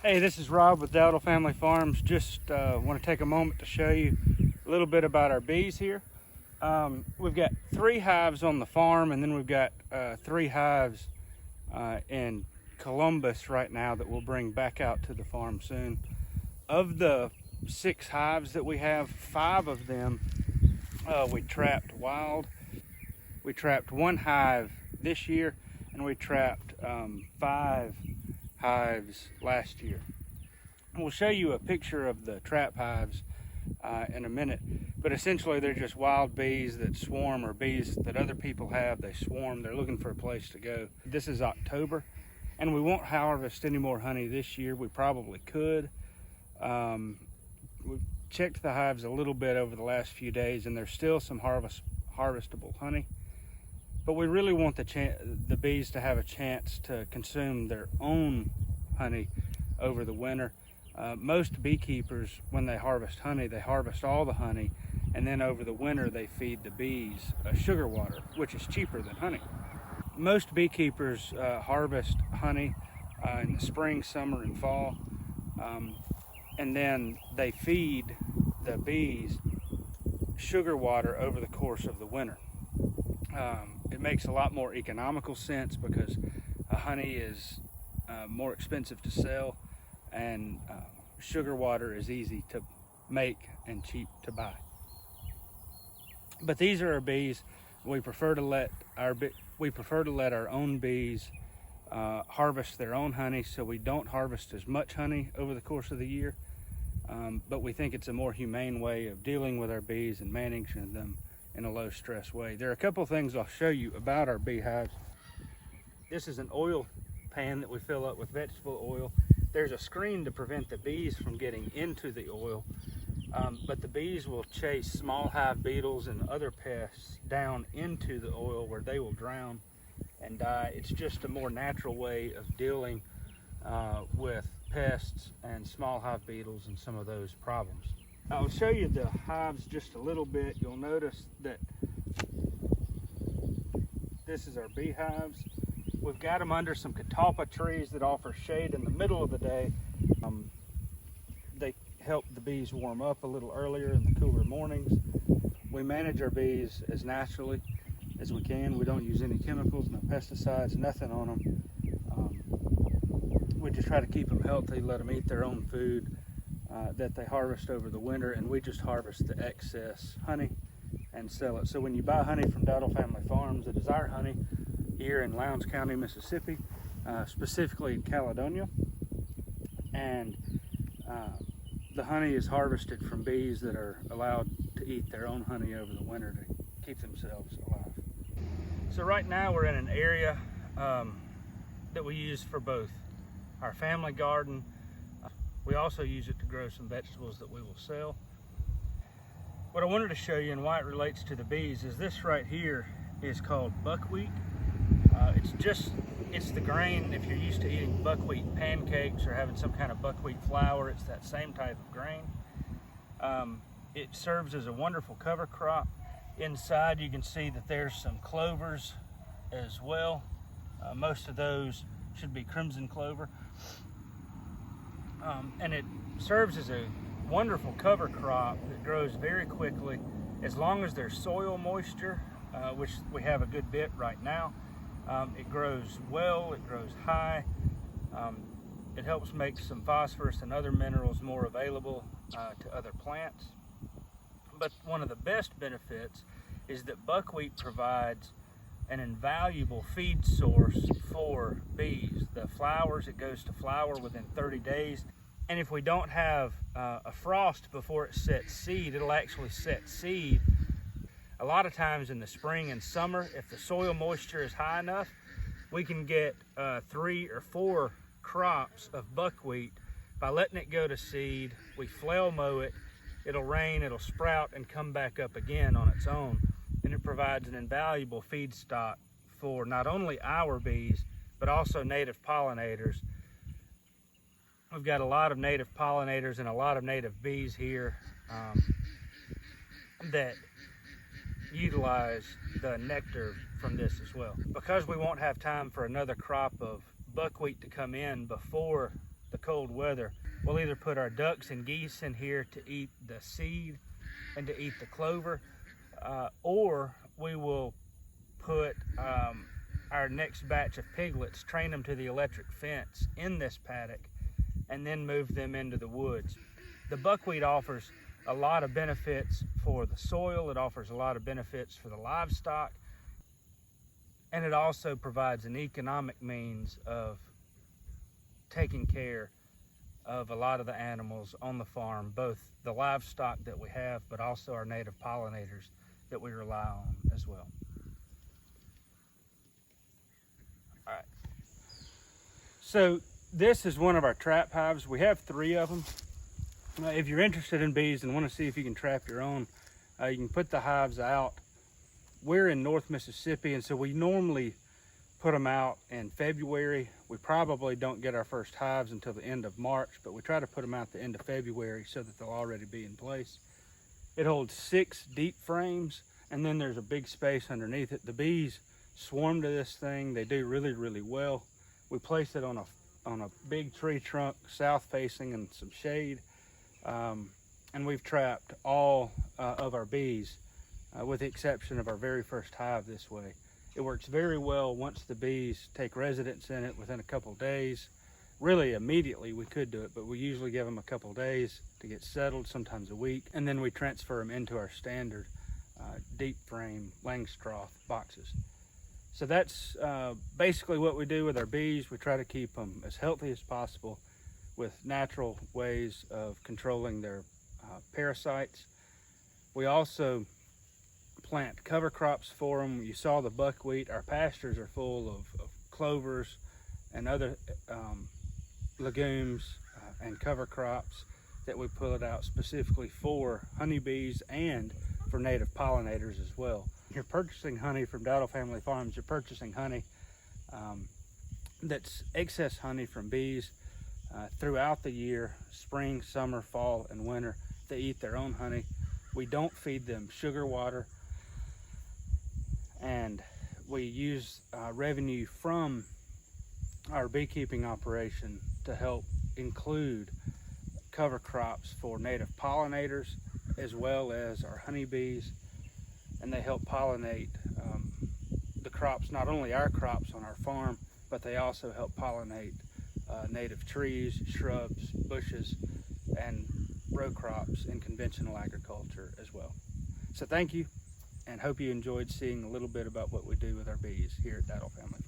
Hey, this is Rob with Dowdle Family Farms. Just want to take a moment to show you a little bit about our bees here. We've got 3 hives on the farm, and then we've got 3 hives in Columbus right now that we'll bring back out to the farm soon. Of the 6 hives that we have, 5 of them we trapped wild. We trapped 1 hive this year, and we trapped 5 hives last year. And we'll show you a picture of the trap hives in a minute, but essentially they're just wild bees that swarm, or bees that other people have. They swarm, they're looking for a place to go. This is October, and we won't harvest any more honey this year. We probably could. We've checked the hives a little bit over the last few days, and there's still some harvestable honey. But we really want the bees to have a chance to consume their own honey over the winter. Most beekeepers, when they harvest honey, they harvest all the honey, and then over the winter they feed the bees sugar water, which is cheaper than honey. Most beekeepers harvest honey in the spring, summer, and fall, and then they feed the bees sugar water over the course of the winter. It makes a lot more economical sense because honey is more expensive to sell, and sugar water is easy to make and cheap to buy. But these are our bees. We prefer to let our own bees harvest their own honey, so we don't harvest as much honey over the course of the year. But we think it's a more humane way of dealing with our bees and managing them in a low stress way. There are a couple of things I'll show you about our beehives. This is an oil pan that we fill up with vegetable oil. There's a screen to prevent the bees from getting into the oil, but the bees will chase small hive beetles and other pests down into the oil where they will drown and die. It's just a more natural way of dealing with pests and small hive beetles and some of those problems. I'll show you the hives just a little bit. You'll notice that this is our beehives. We've got them under some catalpa trees that offer shade in the middle of the day. They help the bees warm up a little earlier in the cooler mornings. We manage our bees as naturally as we can. We don't use any chemicals, no pesticides, nothing on them. We just try to keep them healthy, let them eat their own food that they harvest over the winter, and we just harvest the excess honey and sell it. So when you buy honey from Dowdle Family Farms, it is our honey here in Lowndes County, Mississippi, specifically in Caledonia, and the honey is harvested from bees that are allowed to eat their own honey over the winter to keep themselves alive. So right now we're in an area that we use for both our family garden. We also use it to grow some vegetables that we will sell. What I wanted to show you and why it relates to the bees is this right here is called buckwheat. It's the grain. If you're used to eating buckwheat pancakes or having some kind of buckwheat flour, it's that same type of grain. It serves as a wonderful cover crop. Inside you can see that there's some clovers as well. Most of those should be crimson clover. And it serves as a wonderful cover crop that grows very quickly as long as there's soil moisture, which we have a good bit right now. It grows well, it grows high. It helps make some phosphorus and other minerals more available to other plants. But one of the best benefits is that buckwheat provides an invaluable feed source for bees. The flowers, it goes to flower within 30 days. And if we don't have a frost before it sets seed, it'll actually set seed a lot of times in the spring and summer. If the soil moisture is high enough, we can get 3 or 4 crops of buckwheat by letting it go to seed. We flail mow it, it'll rain, it'll sprout and come back up again on its own. And it provides an invaluable feedstock for not only our bees, but also native pollinators. We've got a lot of native pollinators and a lot of native bees here that utilize the nectar from this as well. Because we won't have time for another crop of buckwheat to come in before the cold weather, we'll either put our ducks and geese in here to eat the seed and to eat the clover, or we will put our next batch of piglets, train them to the electric fence in this paddock, and then move them into the woods. The buckwheat offers a lot of benefits for the soil, it offers a lot of benefits for the livestock, and it also provides an economic means of taking care of a lot of the animals on the farm, both the livestock that we have, but also our native pollinators that we rely on as well. All right. So this is one of our trap hives. We have 3 of them. If you're interested in bees and want to see if you can trap your own, you can put the hives out. We're in North Mississippi, and so we normally put them out in February. We probably don't get our first hives until the end of March, but we try to put them out the end of February so that they'll already be in place. It holds 6 deep frames, and then there's a big space underneath it. The bees swarm to this thing. They do really, really well. We place it on a big tree trunk, south facing, and some shade. And we've trapped all of our bees, with the exception of our very first hive this way. It works very well once the bees take residence in it within a couple days. Really immediately we could do it, but we usually give them a couple days to get settled, sometimes a week, and then we transfer them into our standard deep frame Langstroth boxes. So that's basically what we do with our bees. We try to keep them as healthy as possible with natural ways of controlling their parasites. We also plant cover crops for them. You saw the buckwheat. Our pastures are full of clovers and other legumes and cover crops that we put out specifically for honeybees and for native pollinators as well. You're purchasing honey from Dowdle Family Farms. You're purchasing honey that's excess honey from bees throughout the year, spring, summer, fall, and winter. They eat their own honey. We don't feed them sugar water, and we use revenue from our beekeeping operation to help include cover crops for native pollinators as well as our honeybees, and they help pollinate the crops, not only our crops on our farm, but they also help pollinate native trees, shrubs, bushes, and row crops in conventional agriculture as well. So thank you, and hope you enjoyed seeing a little bit about what we do with our bees here at Dowdle Family Farms.